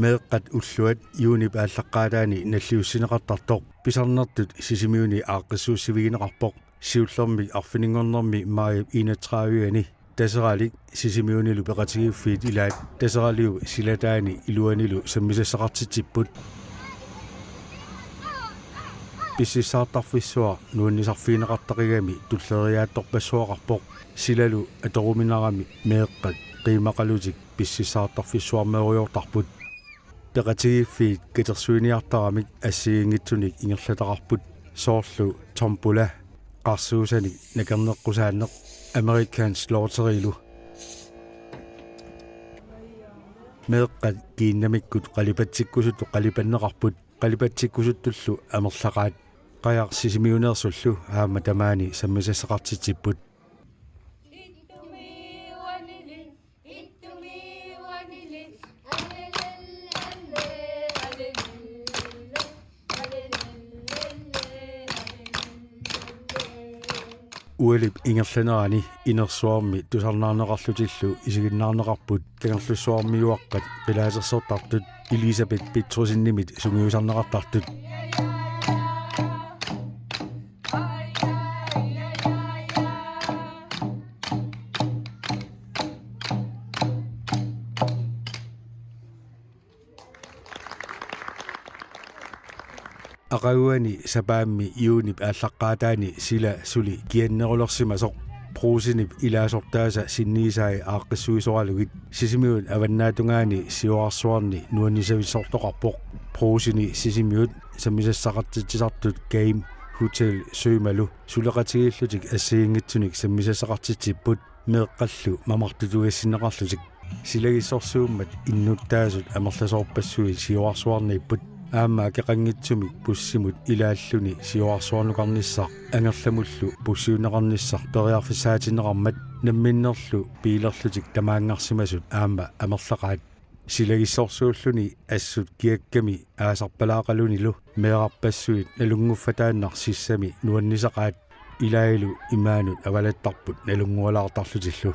meeqqat ulluat yuunip aalleqqaalaani nalliussineqartartoq pisarnertut sisimiuni aaqqissuussivigineqarpoq siullermi arfiningornermi maayip inatraavigani taseralik sisimiunilu peqatigiuffiit ilaat taseraliu silataani iluanilu sammisassaqartitipput pississaartarfissua nuunnisarfiineqartaqigami tulleriaattorpassuaqarpoq silalu atoruminarami meeqqat qiimaqalutik pississaartarfissuarmeoriortarput peqatigiffiit katersuiniartaramik assiingitsunik ingerlataqarput soorlu tompula qarsuusanik nakerneqqusaanneq American Lotterilu meeqqat kiinnamikkut qalipatsikkusuttu qalipanneqarput qalipatsikkusuttullu amerlaqaat qayar sisimiuneersullu aamma tamaani sammisassaqartitipput ualip ingerlanerani inersuarmi tusarnaarneqarlutillu isiginnaarneqarput kangerlussuarmiuaqqat qilaasersertartut Elisabeth Petrusinnimit sungiusarneqartartut aqaguani sapaammi iunip aallaqqaataani sila suli kiannerulorsimasoq pruusinip ilaasortaasa sinniisai aaqqissuisoralugit sisimiut avannaatungaani siuarsuarni nuannisavissortoqarpoq pruusini sisimiut sammisassaqartitisartut game hotel søimalu suleqatigillutik assiingitsunik sammisassaqartitipput meeqqallu mamartutugassinneqarlutik silagissorsuummat innuttaasut amerlasoorpassui siuarsuarniipput aamma keqangitsumik pussimut ilaalluni siuarsuarnuqarnissaq angerlamullu pussiuneqarnissaq periarfissaatinneqarmat namminnerlu piilerlutik tamaangarsimasut aamma amerlaqaat silagissorsuulluni assut kiakkami aasarpalaaqalunilu meeqarpassuit nalunguffataannar sissami nuannisaqaat ilailu imaanut avalattarput nalungualaartarlutillu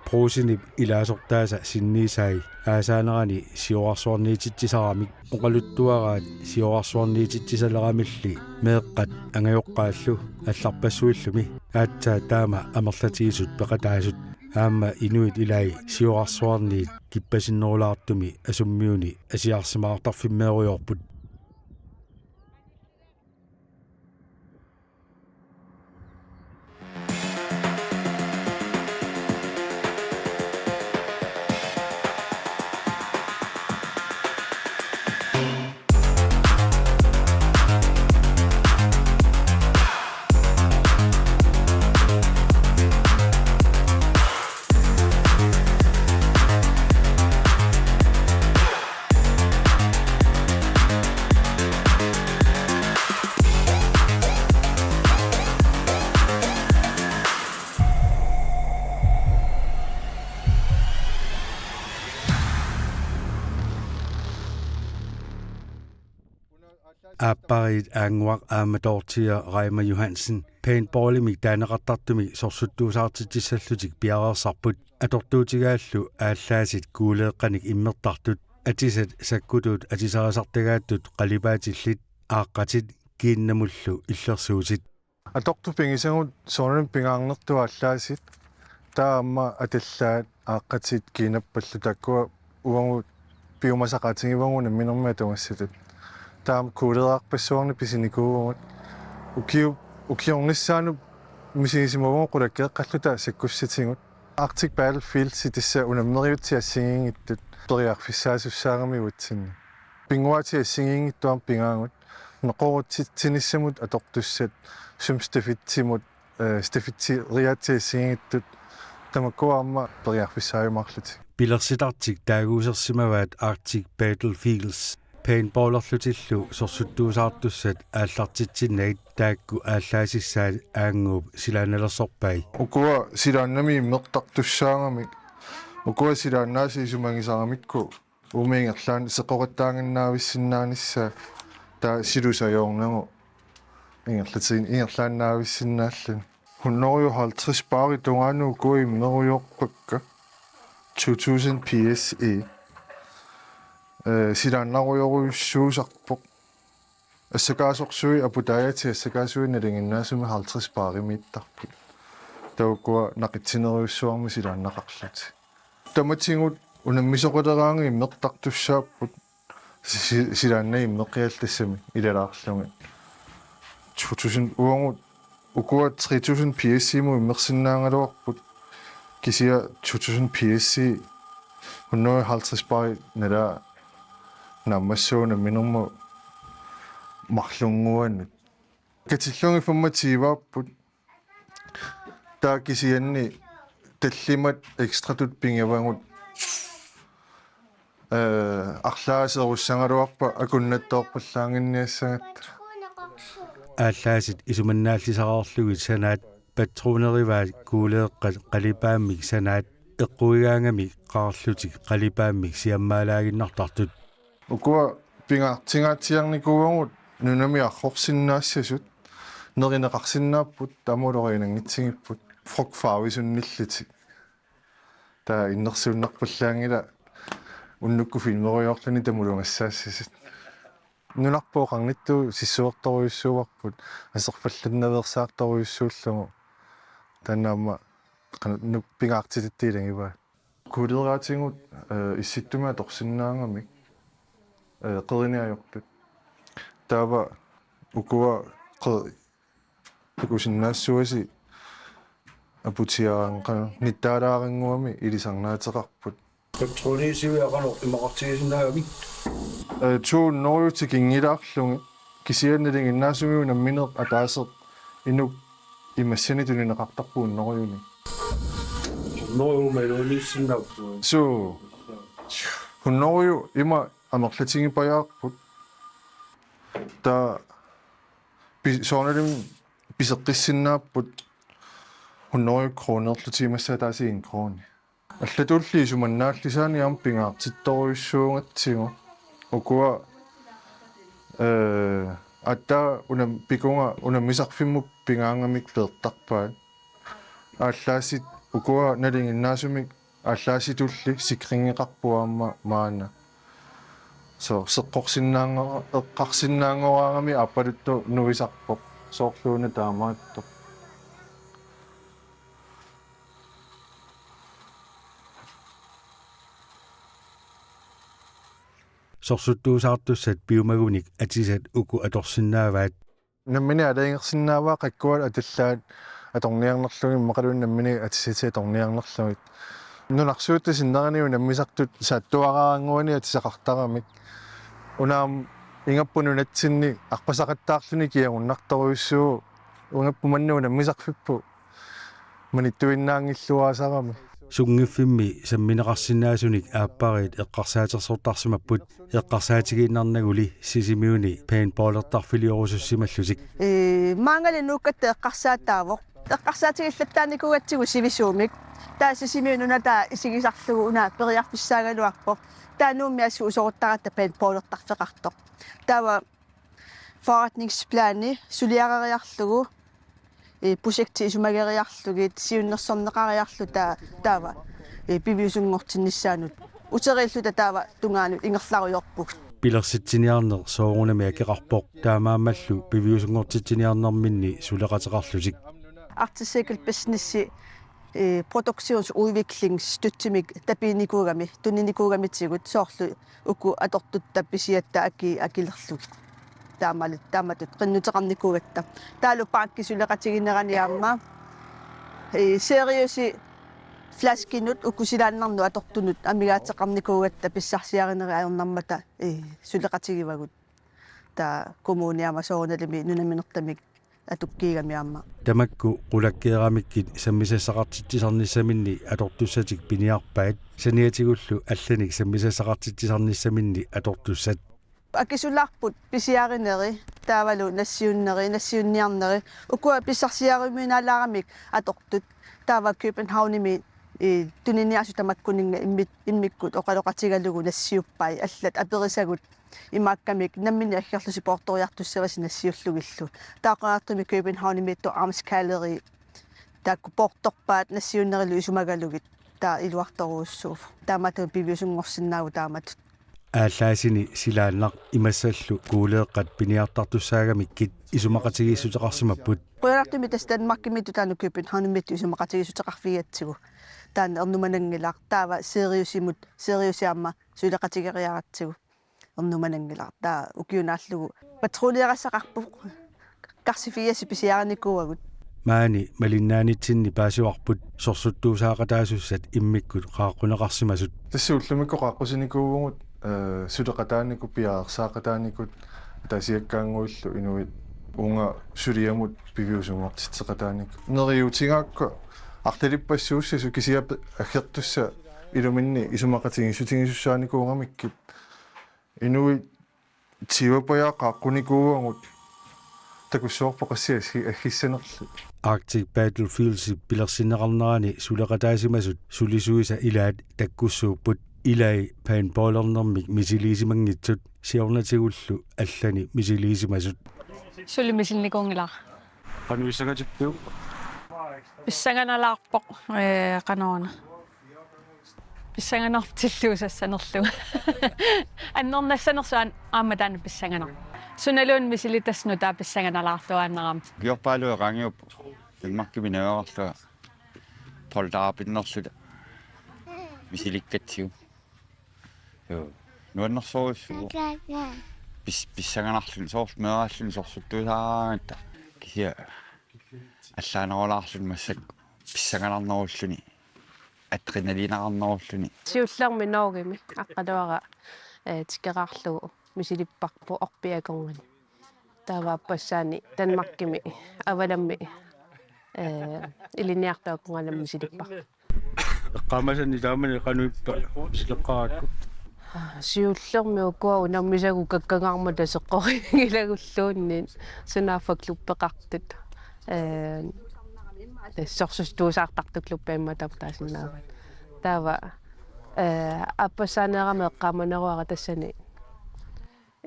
pruusinip ilaasortaasa sinniisai aasaanerani siuarsuarniitittisaramik oqaluttuaraat siuarsuarniitittisaleraamilli meeqqat angajoqqaallu алларпассуиллуми аатсаа таама амерлатигисут пеқатаасут аама инуит илай сиуарсуарниит киппасиннерулаартуми асуммиуни асиарсимаартарфиммееруйорпут Apparit aanguaq aamatortia Raima Johansen paintballimik taaneqartartumi sorsuttuusaartitissallutik piareersarput atortuutigaallu aallaasit kuuleeqqanik immertartut atisat sakkutut atisarasartagaattut qalipaatillit aaqqatit kiinnamullu illersuusit atortupigisagut soornum pingaarnertuallaasit taamma atallaat aaqqatit kiinappallu takkua uangut piumasaqatingivanguna minermia tungassatut taam kuuleeqarpassuarni pisinikuugut ukiornissaanu misigisimavang qulakkeeqqalluta sakkussitingut Arctic Battlefield sitissa unammeriutsiassigiingittut periarfissaasussaarami utsinni pinguatiassigiingittuam pingaangut neqorutsinnissamut atortussat sum stafitsimut stafittiriatsiassigiingittut tamakkuaamma periarfissaajumarlutik pilersitartik taaguusersimavaat Arctic Battlefields paintballerlutillu sorsuttuusaartussat aallartitsinnaит taakku ааllaasissaat aanguup silaanalersorpai ukua silaannami immertartussaangami ukua silaannaasi sumangisaramitku umiingerlaan seqorattaangannaavissinaanissa taa silusajoornagu ingerlaannaavissinaallun 150 bari tungaanu ukua immerujoqqakka 2000 PSE силааннаруйоруйуссуусарпоq ассакаасорсуи апутааяти ассакаасуи налингиннаасуми 50 пааримииттарпут таукуа нақитсинериуссуарми силааннақарлути таматингут унаммисоқалераанги иммертартуссааппут силааннаи иммеқиаллассами илалаарлунги 2000 уангут укуа 3000 PSI-му иммерсиннаангалуарпут кисия 2000 PSI 150 пари нала наммассууна минерму марлунгуаннут катиллунги формативааппут таа кисианни таллимат экстратут пингавангут арлаасеруссангалуарпа акуннаттоорпаллаангинниассагат ааллаасит исуманнааллисараарлугит санаат патруунериваат куулеэккат қалипааммик санаат эққуигаангами qaarlutик қалипааммик сиаммаалаагиннартартут укуа пингаартингаатиарникууангут нунами аррорсиннаассасут неринеқарсиннааппут тамулоринангитсигиппут фрокфаависунниллитик таа иннерсууннарпаллаангила уннукку филмериорлани тамулунгассаассасит нунарпооқарнитту сиссуерторуйуссуарпут асерфалланнаверсаарторуйуссууллугу танаама пингаартититтиилангива кулераатингут исситтумаа торсиннаангамик qeriниаёртут таава укуа укусиннаассуаси апутиаранqa ниттаалаарангуами илисарнаатеқарпут патруунисивиақанор имақартигисиннаами туу нориутик ингилаарлунги кисианналинг иннаасумиу намминеқ атаасеқ инук имассани тунинеқартарпуун нориуни нориумалуниссиннаппу су хуннориу има амерлатингипаяарпут та сооналим писеққиссиннааппут хуннориу кроонерлутимассаа таасиин кроoni аллатулли суманнааллисаани аам пингаартитторуйуссуунгатсигу укуа атта унам пикунга унаммисарфиммуп пингаангамик леэртарпаат ааллаасит укуа налингиннаасумик ааллааситулли сикрингеқарпуаама маана со сеққорсиннаангора эққарсиннаангораангами аппалутту нуисарпоқ соорлууна таамаатто сорсуттуусаартуссат биумагуник атисат уку аторсиннааваат наммини алаингерсиннааваа қаккуал аталлаат аторниарнерлуги мақалуун наммини атисати аторниарнерлугит нунарсуутта синнераниу наммисартут сааттуараангуани атисақартарамик унаам ингаппуну натсинни арпасақаттаарлуни киагуннарторуйуссуу унгаппуманнуу наммисарфиппу маниттуиннаангиллуаасарами сунгиффимми самминеқарсинаасуник ааппарит эққарсаатерсортарсимаппут эққарсаатигииннарнагули сисимиуни пейнтболлертарфилиорусуссималлутик маангали нуккатта эққарсаатаавоқ эққарсаатигиллаттааникугатсигу сивисуумик таа сисимиунуна таа исигисарлугу унаа периарфиссаагалуарпоқ таануумми ассу усоруттаратта пейнтболлертарфеқартоқ таава forretningsplaani сулиарариарлугу projekti isumageriarlugit siunnersorneqariarlu taava piviusunngortinnissaanut uteriilluta taava tungaanut ingerlaruyorpuk пилерситсиниарнер соорунами акеқарпоқ таамаамаллу пивиусунгортитсиниарнэрминни сулеқатеқарлутик artisikkel businessi produktionsudviklingsstøttemik tapinikugami tunninikugamitsigut soorlu ukku atortut tappisiatta akilerlugit тааматут qinnuteqarnikugatta taalu paakkisuleqatigineraniaamma seriøsi flaskinut ukkusilaannarnu atortunut amigaatteqarnikugatta pissarsiarineriaernarmata suleqatigivagut ta kommuniama soorunalimi nunaminertamik atukkiigamiaamma тамакку qulakkeeramikкит саммисассақартитсисарниссаминни аторtussатик пиниарпаат саниатигуллу алланик саммисассақартитсисарниссаминни аторtussat акисулаарпут писиаринери таавалу нассиунниарнери укуа писсарсиариминаалаарамик атортут таава Københavnими туниниасу тамаккунинга иммиккут оқалоқатигалугу нассиуппай аллат аперисагут имааккамик наммини аггерлуси порториартуссаваси нассиуллугиллу таақаартуми Københavnими то армскалери таакку порторпаат нассиуннерилу исумагалугит таа илуарторуussууф таамату пивиусунгорсинаагу тааматут ааллаасини силааннақ имассаллу куулеэққат пиниартартуссаагамиккит исумақатигииссутеқарсимаппут Qujalaartumi tas Danmarkimi tutaanu Københavnumit isumaqatigisutaqarfigatsigu taana ernumanangilaaq taava seriusiamma suileqatigeriaratsigu ernumanangilaaq taa ukiunaallugu patrullierassaqarpuq qarsifiasi pisiaranikuagut маани малиннаанитсинни паасуарпут сорсуттуусаақатаасуссат иммиккут qaaqquneqarsimasut тассууллумикко qaqqusинikuuгугут сулеқатаанику пиаарсаақатааникут тасиаккаангууллу инуит унга сулиамут пивиусумуартитсеқатааник нериутингаакку арталиппассууссасу кисиап аггертусса илуминни исумақатигиссутигиссуссааникуугамиккит инуит тивапаяа qaqqunikuuгугут такуссуарпоқассиаси аггиссанерли Arctic Battlefields пилерсинеқарнерани сулеқатаасимасут сулисуиса илаат таккуссууппут илай паинболернэрмик мисилисимангитсут сиорнатигуллу аллани мисилисимасут сулимисилникунгилар qanуиссагатиппиу писсаганалаарпоқ канаона писсаганартиллуусассанерлу аннернассанерсуан ааматаана писсаганар суналуун мисилитассну таа писсаганалаартуааннерам Giorpalo rangiup Danmarkimineerarlua poltaapinnerluta misilikkatsigu jo nuannersoorussugu pissanganarlun soormeeraallun sorsuttuusaaraangata kisia allaanerolaarlun massakku pissanganarnerulluni adrenaliinaqarnerulluni siullermi noogimi aqqaluara tikeraarlugu misilipparpu orpiakongani taavaappasaani Danmarkimi avalammi iliniartuakungalam misilippar eqqaamasani taamani qanuippa sileqqarakku siullermi ukua unammisagu kakkangaarma taseqqorigilagulluunnin sunaaffakluuppeqartut tassorsustuusaartartukluppaimma taptaasinaavat taava аппасаанеераме эққааманеруара тассани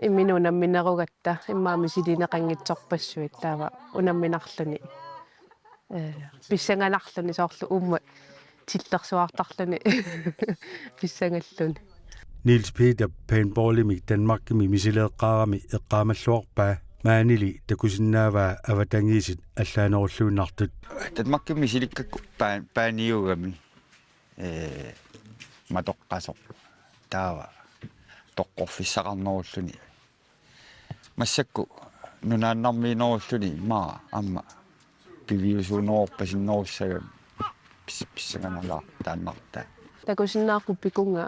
имминунамминеругатта иммаами силинеқангитсорпассуит таава унамминарлуни писсанганарлуни соорлу умма тиллерсуартарлуни писсангаллуни Niels Peter paintballimik Danmarkimi misileeqqaarami eqqaamalluarpaa maanili takusinnaavaa avatangiisit allaanerulluunartut Danmarkimi misilikkakku paaniugami матоққасоқ таава тоққорфиссақарнеруlluni массакку нунааннармиинеруллуни маа амма пивиусуунерорпасиннеруссагам писсаганалаа тааннарта такусиннаақку пикунга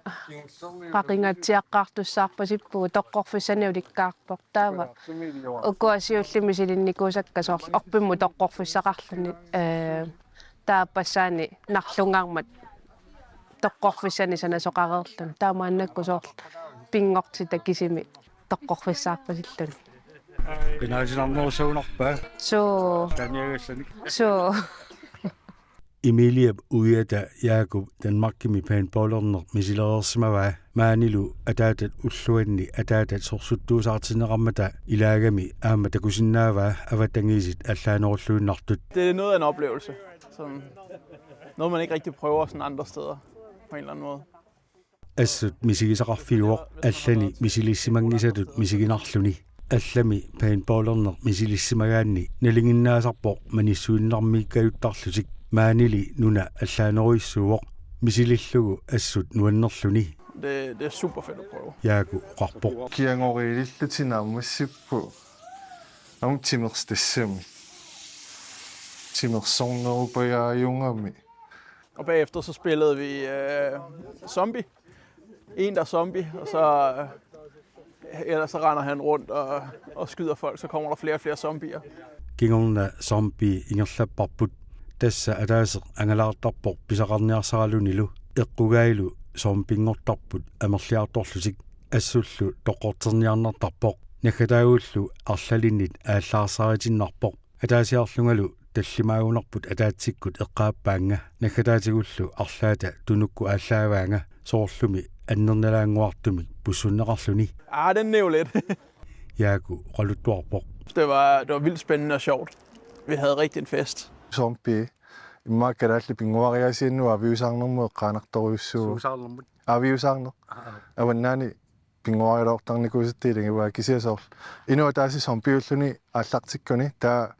қақингатсиаққартуссаарпасиппугу тоққорфиссаниуликкаарпор таава укуасиуллими силинникуусакка соорлу орпимму тоққорфиссақарлуни тааппассаани нарлунгаармат тоққорфиссани санасоқарерлун таамааннакку соорлу пингортита кисими тоққорфиссаарпасиллуни пинаасинарнерусуунарпаа so таниагассани so Emilia Ujata Jakob Danmarkimi paintballerner misilereersimavaa maanilu ataatat ulluanni ataatat sorsuttuusaartineqarmata ilaagami aama takusinnaavaa avatangiisit allaanerulluunnartut Det er noget af en oplevelse. Sådan noget, man ikke rigtig prøver sådan andre steder på en eller anden måde. assut misigisaqarfiguoq allani misilissimangisatut misiginarluni allami paintballerner misilissimagaanni nalinginnaasarpoq manissuinnarmiikkajuttarlutik maanili nuna allaaneruissuuoq misilillugu assut nuannerluni Det er super fedt at prøve. yaaku qarpoq kiangoriillutinaamussippu am timerstassami timersornerupajaajuungami Og bagefter så spillede vi zombie. En, der er zombie, og så, ellers så render han rundt og skyder folk. Så kommer der flere og flere zombier. kingorna zombie ingerlapparput tassa ataaseq angalaartarpoq pisaqarniarsaralunilu eqqugailu zombiingortarput amerliartorlusik assullu toqqorterniarnartarpoq nakataagullu arlalinnit aallarsaaritinnarpoq ataasiarlungalu таллимаагунарпут атаатсиккут эққааппаанга накатаатигуллу арлаата тунукку ааллааваанга соорлуми аннерналаангуартуми пуссуннеқарлуни Den er jo lidt. yaaku qaluttuarpoq Det var vildt spændende og sjovt. Vi havde rigtig en fest. zombie imma karaalli pinguariasiinnu aviusarnermu eqqaanartoruissugu aviusarner awannaani пингуариалоортарникуусаттиилинга кисиасоор инуа тааси сомпиуллуни ааллартиккуни таа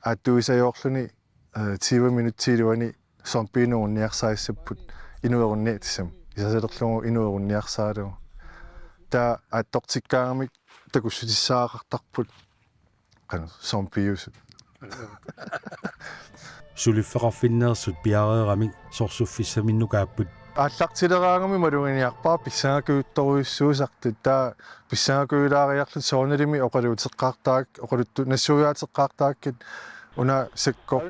ааттуисаёорлуни 20 минуттиилуани сомпиинуунниарсааиссаппут инуерунни тиссам исасалерлугу инуерунниарсаалугу таа ааттортиккаагамик такуссутиссаақартарпут қана сомпиусут сулиффеқарфиннеерсут пиареерамик сорсуффиссаминнукааппут ааллартилераангами малугиниарпаа писсаагакуутторуиссуусартут таа писсаагакуилаариарлут соонелими оқалуутеққартаак оқалутту нассуяатеққартааккит уна сакко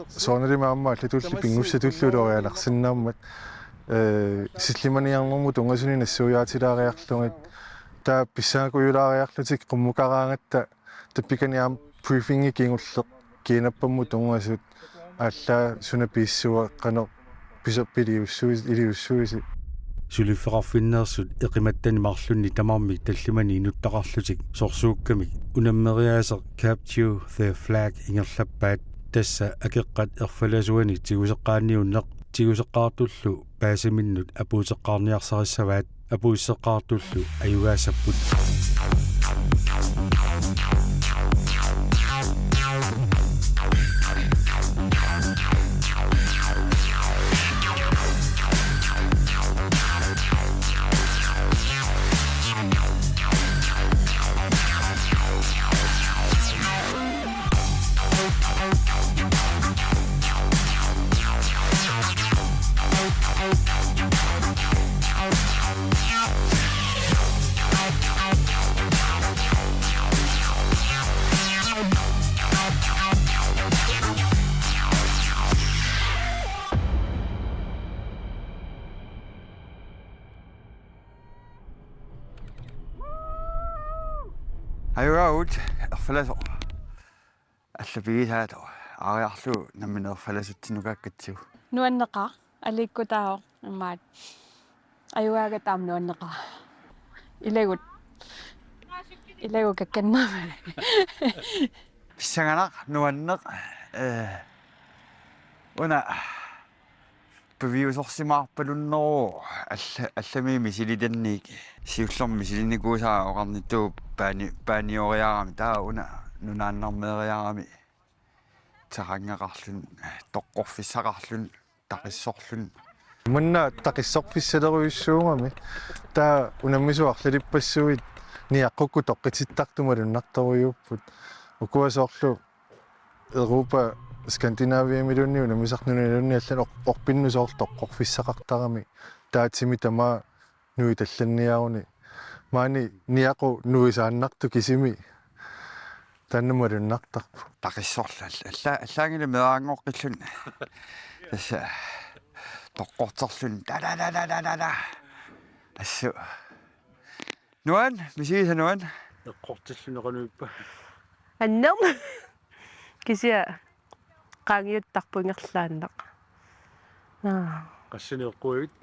соонелими аама аллатулли пингуссатуллулорианарсиннааммат силлиманиарнэрму тунгасуни нассуяатилаариарлугит таа писсаагакуилаариарлутик қуммукараангатта таппиканиаам брифинги кингуллеқ кинаппамму тунгасут ааллаа суна писсуа қано писерпилиуссуис илиуссуиси сулиффеқарфиннеерсут эқиматтани марлунни тамармик таллимани инуттақарлутик сорсууккамик унаммериаасеқ capture the flag ингерлаппаат тасса акеққат ерфаласуани тигусеққаанниуннеқ тигусеққаартуллу паасиминнут апуутеққарниарсариссаваат апуиссеққаартуллу аюгаасаппут аюгаут ерфаласо аллапигисаато ариарлу намминерфаласутсинукааккатсигу нуаннеqa аликкутао имаат аюага таам нуаннеqa илагут какканнаама писсаганақ нуаннеқ уна павиусорсимаарпалуннеруу аллами мисилитанник сиуллерми мисилинникуусаа оқарниттуу пааниориаарами таа уна нунааннармеериаарами тарангақарлун тоққорфиссақарлун тақиссорлун манна тақиссорфиссалеруйуссуугами таа унаммисуарлалиппассуит ниаққукку тоққититтартумалуннарторуйуппут укуасоорлу Europa Скандинавиамилунни унамисарнуналунни аллан орпиннусоор тоққорфиссақартарами таатсими тамаа нуи талланниааруни маани ниақу нуисааннарту кисими таннамалуннартарпу тақиссорлу аллаагили меаангоққиллун тасса тоққортерлун да ассу нуан мисиса нуан эққортиллунеқануиппа аннерм кися qaangiuttарпунгерлааннақ qassaniuqquit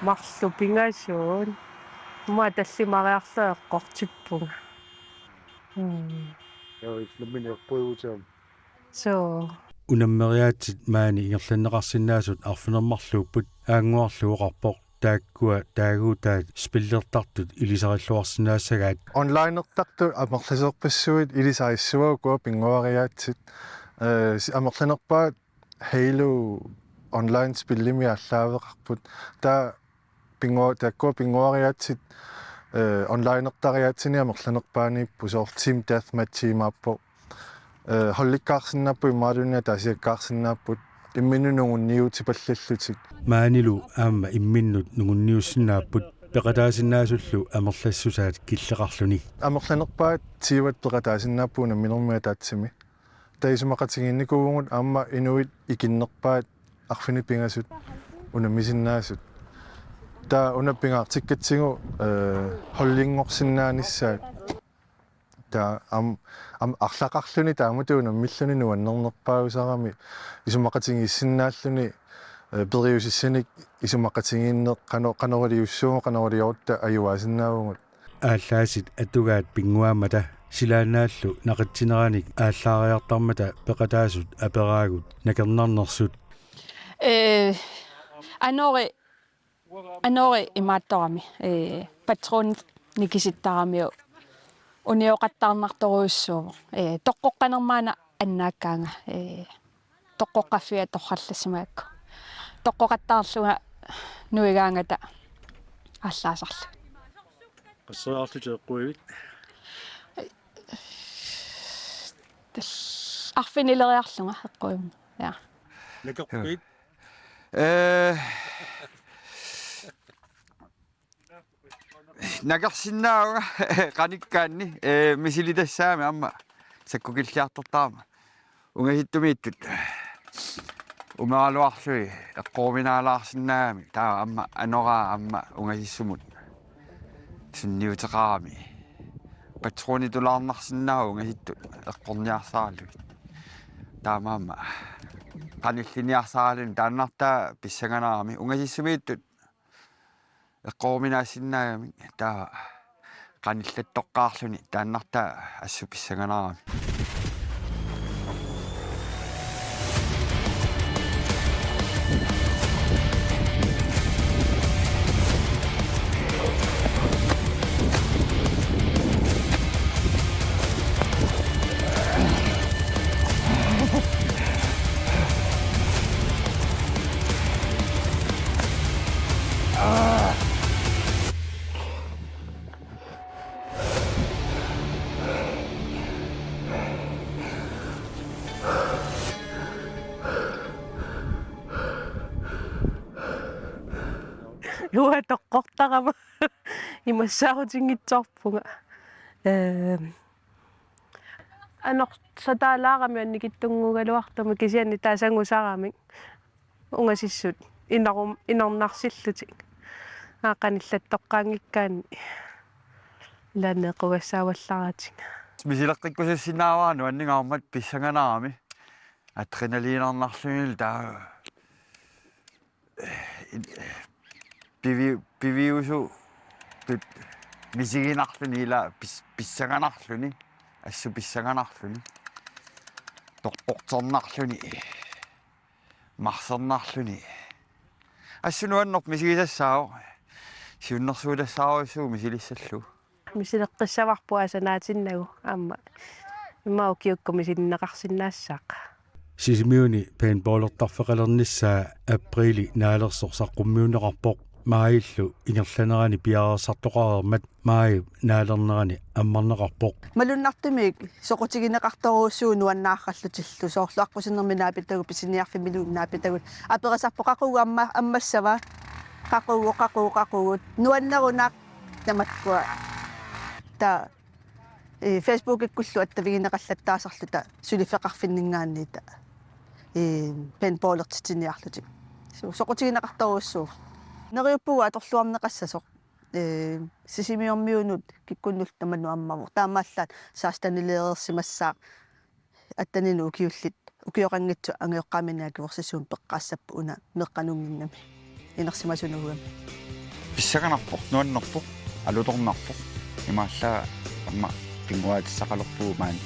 марлу пингаасуун ма таллимариарлаа эққортиппунга явит намминеққуигутаам so унаммериаатит маани ингерланнеқарсинаасут арфинермарлууппут аангуарлуоқарпоқ тааккуа таагуутаат спиллертартут илисариллуарсинаассагаат онлайнертарту амерласеерпассуит илисаиссуагуа пингуариаатсит амерланерпаат Halo онлайн спиллими аллаавеқарпут таа тааккуа пингуариаатсит онлайнертариаатсини амерланерпаанииппу соор Team Deathmatch-имааппо холликкаарсиннааппу имаалуна таасиаккаарсиннааппут имминунугунниутипаллаллутик маанилу аама имминнут нугунниуссинааппут пеқатаасиннаасуллу амерлассусаат киллеқарлуни амерланерпаат тиват пеқатаасиннааппуна минермиа таатсими таисумақатигинникуугут аама инуит икиннерпаат арфини пингасут унамисиннаасут таа унаппингаартиккатсигу холлингорсиннааниссаат таа ам арлақарлуни таамутуна миллуни нуаннернерпаагусарами исумақатигиссиннааллуни периусиссаник исумақатигииннеқ канорилиуссуунго канорилиорта аюаасиннаавгут ааллаасит атугаат пингуаамата силаанааллу нақатсинераник ааллаариартармата пеқатаасут апераагут накернарнерсут анори Anori imaattorami patron nikisittaramio unioqattarnartoruussuuvo toqqoqqanermaana annaakkaanga toqqoqqaffia torrallasimaakku toqqoqattaarluga nuigaangata аллаасарлу qasseraarluteeqquivit арфинилериарлунга эққуим я nakaqquit nagarsinnaauga qanikkaanni misilitassаами амма саккукиллиарторtaama унгаситтумииттут умералуарлуи эққууминаалаарсиннаами таа амма анораа амма унгасиссумут синниутеқарами патронитулаарнарсиннаау унгаситтут эққорниарсаалугит таамаама qanilliniarsaaralun taannartaa pissanganarami ungasissumиittут эққууминаассиннаами таа qanillattoqqaarluni taannartaa assу pissanganarami Lua toqqortarama имассаарутингитсорпунга анор сатаалаарами анникиттунгугалуартума кисианни таасангусарамик унгасиссут инернарсиллутик аақаниллаттоққаангиккаанни ланеқугассаавалларатик мисилеққиккусассиннааваану аннигаармат писсанганарами адреналинарнарлунил таа пивиусу тут мисигинарлуни ила писсанганарлуни ассу писсанганарлуни тоққорторнарлуни марсернарлуни ассунуаннерп мисигисассаау сиуннэрсуулассааруссуу мисилиссаллу мисилеққиссаварпуа санаатиннагу аама имаукиуккуми синнеқарсиннаассаақ сисимиуни пейнтболлертарфеқалернissaa априли наалерсорсаққуммиунеқарпоқ мааиллу ингерланерани пиарерсартоқарермат мааю наалернерани аммарнеқарпоқ малуннартумик соқутигинеқарторуussuu нуаннаарраллутиллу соорлуарпусиннерми наапитагу писиниарфимилу наапитагут аперасарпо қақугу аммассава қақугут нуаннерунаақ тамаккуа та Facebook иккуллу аттавигинеқаллаттаасарлута сулифеқарфиннингааннита пенполертитиниарлутик соқутигинеқарторуussuu нериуппуга аторлуарнеқассасоқ сисимиормиунут киккуннул таману аммаву таамааллаат саастанилеерсимассаақ аттанину укиуллит укиоқангитсу ангеоққаминаакиворсисуун пеққаассаппу уна меққанунгиннами инерсимасунугам писсаганарпоқ нуаннерпоқ алуторнарпоқ имааллаа амма пингуаатиссақалерпуу маани